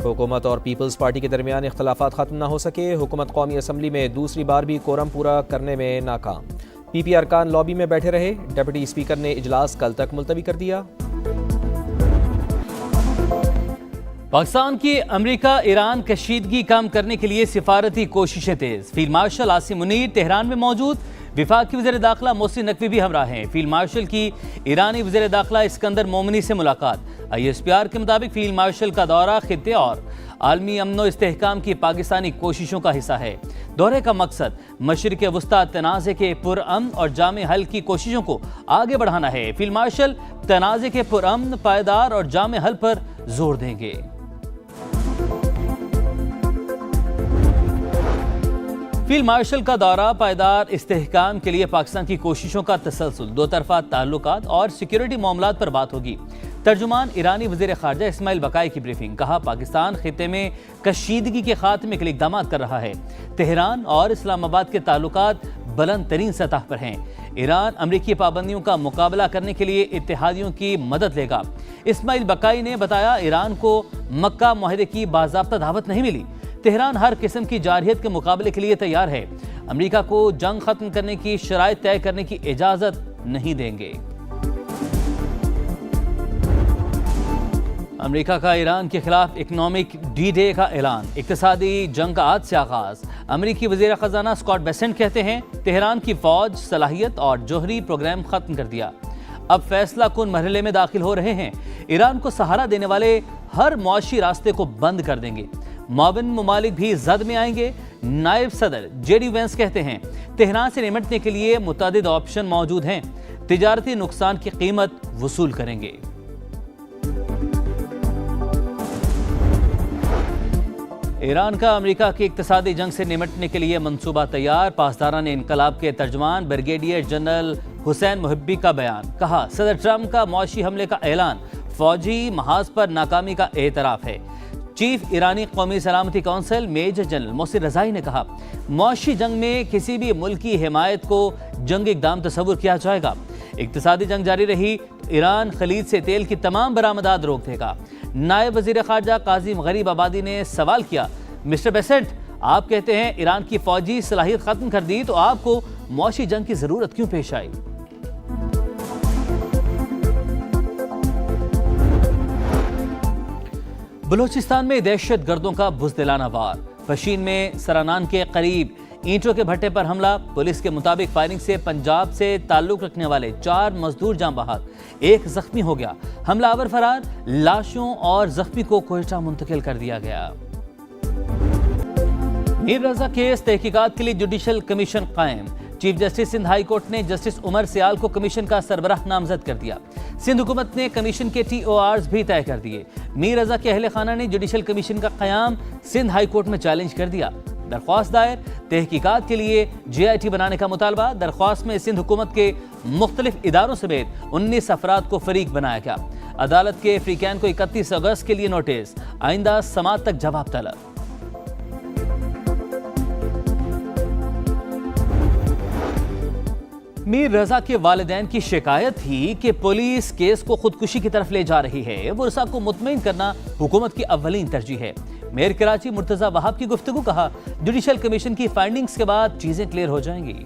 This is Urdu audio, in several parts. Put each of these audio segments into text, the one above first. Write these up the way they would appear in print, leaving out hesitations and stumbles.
حکومت اور پیپلز پارٹی کے درمیان اختلافات ختم نہ ہو سکے، حکومت قومی اسمبلی میں دوسری بار بھی کورم پورا کرنے میں ناکام، پی پی ارکان لابی میں بیٹھے رہے، ڈپٹی اسپیکر نے اجلاس کل تک ملتوی کر دیا۔ پاکستان کی امریکہ ایران کشیدگی کم کرنے کے لیے سفارتی کوششیں تیز، field marshal Asim Munir Tehran میں موجود، وفاقی وزیر داخلہ محسن نقوی بھی ہمراہ ہیں۔ فیلڈ مارشل کی ایرانی وزیر داخلہ اسکندر مومنی سے ملاقات، ISPR کے مطابق فیلڈ مارشل کا دورہ خطے اور عالمی امن و استحکام کی پاکستانی کوششوں کا حصہ ہے۔ دورے کا مقصد مشرق وسطی تنازع کے پرامن اور جامع حل کی کوششوں کو آگے بڑھانا ہے۔ فیلڈ مارشل تنازع کے پرامن، پائیدار اور جامع حل پر زور دیں گے۔ فیلڈ مارشل کا دورہ پائیدار استحکام کے لیے پاکستان کی کوششوں کا تسلسل، دو طرفہ تعلقات اور سیکیورٹی معاملات پر بات ہوگی۔ ترجمان ایرانی وزیر خارجہ اسماعیل بقائی کی بریفنگ، کہا پاکستان خطے میں کشیدگی کے خاتمے کے لیے اقدامات کر رہا ہے۔ تہران اور اسلام آباد کے تعلقات بلند ترین سطح پر ہیں۔ ایران امریکی پابندیوں کا مقابلہ کرنے کے لیے اتحادیوں کی مدد لے گا۔ اسماعیل بقائی نے بتایا ایران کو مکہ معاہدے کی باضابطہ دعوت نہیں ملی، تہران ہر قسم کی جارحیت کے مقابلے کے لیے تیار ہے، امریکہ کو جنگ ختم کرنے کی شرائط طے کرنے کی اجازت نہیں دیں گے۔ امریکہ کا ایران کے خلاف اکنامک ڈی ڈے کا اعلان، اقتصادی جنگ کا آج سے آغاز۔ امریکی وزیر خزانہ اسکاٹ بیسنٹ کہتے ہیں تہران کی فوج صلاحیت اور جوہری پروگرام ختم کر دیا، اب فیصلہ کن مرحلے میں داخل ہو رہے ہیں، ایران کو سہارا دینے والے ہر معاشی راستے کو بند کر دیں گے، معاون ممالک بھی زد میں آئیں گے۔ نائب صدر JD وینس کہتے ہیں تہران سے نمٹنے کے لیے متعدد آپشن موجود ہیں، تجارتی نقصان کی قیمت وصول کریں گے۔ ایران کا امریکہ کی اقتصادی جنگ سے نمٹنے کے لیے منصوبہ تیار، پاسداران انقلاب کے ترجمان بریگیڈیئر جنرل حسین محبی کا بیان، کہا صدر ٹرمپ کا معاشی حملے کا اعلان فوجی محاذ پر ناکامی کا اعتراف ہے۔ چیف ایرانی قومی سلامتی کونسل میجر جنرل محسن رضائی نے کہا معاشی جنگ میں کسی بھی ملک کی حمایت کو جنگ اقدام تصور کیا جائے گا، اقتصادی جنگ جاری رہی تو ایران خلیج سے تیل کی تمام برآمدات روک دے گا۔ نائب وزیر خارجہ قاسم غریب آبادی نے سوال کیا، مسٹر بیسنٹ آپ کہتے ہیں ایران کی فوجی صلاحیت ختم کر دی تو آپ کو معاشی جنگ کی ضرورت کیوں پیش آئی؟ بلوچستان میں دہشت گردوں کا بزدلانہ وار، پشین میں سرانان کے قریب اینٹوں کے بھٹے پر حملہ، پولیس کے مطابق فائرنگ سے پنجاب سے تعلق رکھنے والے 4 مزدور جاں بحق، 1 زخمی ہو گیا، حملہ آور فرار، لاشوں اور زخمی کو کوئٹہ منتقل کر دیا گیا۔ میر رضا کیس تحقیقات کے لیے جوڈیشل کمیشن قائم، chief justice Sindh high court نے جسٹس عمر سیال کو کمیشن کا سربراہ نامزد کر دیا۔ سندھ حکومت نے کمیشن کے TORs بھی طے کر دیے۔ میر رضا کے اہل خانہ نے جوڈیشل کمیشن کا قیام سندھ ہائی کورٹ میں چیلنج کر دیا۔ درخواست دائر، تحقیقات کے لیے JIT بنانے کا مطالبہ، درخواست میں سندھ حکومت کے مختلف اداروں سمیت 19 افراد کو فریق بنایا گیا۔ عدالت کے فریقین کو 31 اگست کے لیے نوٹس، آئندہ سماعت تک جواب طلب۔ میر رضا کے والدین کی شکایت تھی کہ پولیس کیس کو خودکشی کی طرف لے جا رہی ہے، ورثاء کو مطمئن کرنا حکومت کی اولین ترجیح ہے۔ میئر کراچی مرتضی وہاب کی گفتگو، کہا جوڈیشل کمیشن کی فائنڈنگز کے بعد چیزیں کلیئر ہو جائیں گی۔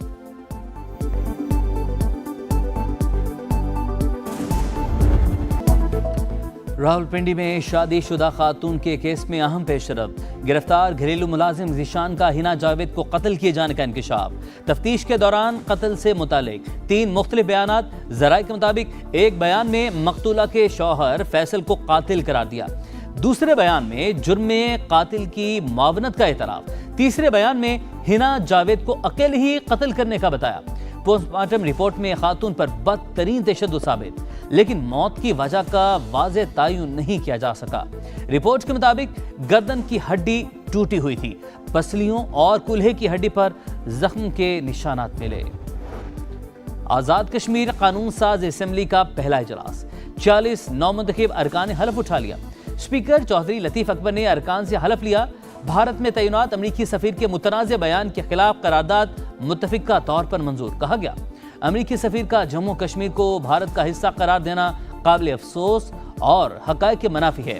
راولپنڈی میں شادی شدہ خاتون کے کیس میں اہم پیش رفت، گرفتار گھریلو ملازم ذیشان کا ہنا جاوید کو قتل کیے جانے کا انکشاف۔ تفتیش کے دوران قتل سے متعلق 3 مختلف بیانات، ذرائع کے مطابق ایک بیان میں مقتولہ کے شوہر فیصل کو قاتل قرار دیا، دوسرے بیان میں جرم قاتل کی معاونت کا اعتراف، تیسرے بیان میں ہنا جاوید کو اکیلے ہی قتل کرنے کا بتایا۔ پوسٹ مارٹم رپورٹ میں خاتون پر بدترین تشدد ثابت، لیکن موت کی وجہ کا واضح تعین نہیں کیا جا سکا۔ رپورٹ کے مطابق گردن کی ہڈی ٹوٹی ہوئی تھی، پسلیوں اور کولہے کی ہڈی پر زخم کے نشانات ملے۔ آزاد کشمیر قانون ساز اسمبلی کا پہلا اجلاس، 40 نومنتخب ارکان نے حلف اٹھا لیا۔ اسپیکر چودھری لطیف اکبر نے ارکان سے حلف لیا، بھارت میں تعینات امریکی سفیر کے متنازع بیان کے خلاف قرارداد متفقہ طور پر منظور۔ کہا گیا امریکی سفیر کا جموں کشمیر کو بھارت کا حصہ قرار دینا قابل افسوس اور حقائق کے منافی ہے۔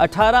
18